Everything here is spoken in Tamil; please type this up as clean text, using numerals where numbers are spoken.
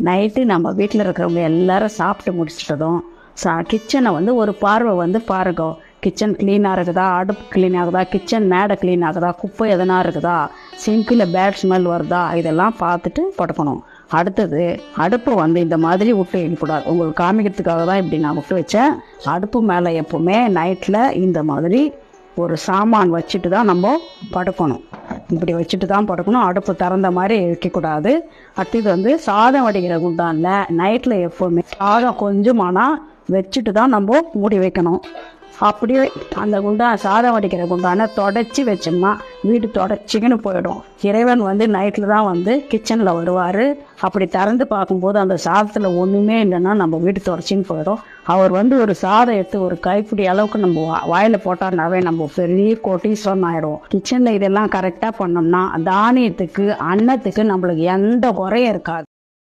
நைட்டு நம்ம வீட்டில் இருக்கிறவங்க எல்லாரும் சாப்பிட்டு முடிச்சிட்டதும் கிச்சனை வந்து ஒரு பார்வை வந்து பாருங்க. கிச்சன் க்ளீனாக இருக்குதா, அடுப்பு க்ளீன் ஆகுதா, கிச்சன் மேடை க்ளீன் ஆகுதா, குப்பை எதனா இருக்குதா, சிங்கில் பேட் ஸ்மெல் வருதா, இதெல்லாம் பார்த்துட்டு படுக்கணும். அடுத்தது அடுப்பை வந்து இந்த மாதிரி விட்டு வைக்கக்கூடாது. உங்களுக்கு காமிக்கிறதுக்காக தான் இப்படி நான் விட்டு வச்சேன். அடுப்பு மேலே எப்போவுமே நைட்டில் இந்த மாதிரி ஒரு சாமான் வச்சுட்டு தான் நம்ம படுக்கணும். இப்படி வச்சுட்டு தான் படுக்கணும். அடுப்பு திறந்த மாதிரி வைக்கக்கூடாது. அடுத்தது வந்து சாதம் வடிக்கிற குண்டானில் நைட்டில் எப்போவுமே சாதம் கொஞ்சமானால் வச்சுட்டு தான் நம்ம மூடி வைக்கணும். அப்படியே அந்த சாதம் வடிக்கிற குண்டானை தொடச்சி வச்சோம்னா வீடு தொடச்சிக்கின்னு போயிடும். இறைவன் வந்து நைட்டில் தான் வந்து கிச்சனில் வருவார். அப்படி திறந்து பார்க்கும்போது அந்த சாதத்தில் ஒன்றுமே இல்லைன்னா நம்ம வீடு தொடச்சின்னு போயிடும். அவர் வந்து ஒரு சாதம் எடுத்து ஒரு கைப்பிடி அளவுக்கு நம்ம வாயில் போட்டாருனாவே நம்ம பெரிய கோட்டீஸ்வரன் ஆகிடும். கிச்சனில் இதெல்லாம் கரெக்டாக பண்ணோம்னா தானியத்துக்கு அன்னத்துக்கு நம்மளுக்கு எந்த குறையும் இருக்காது.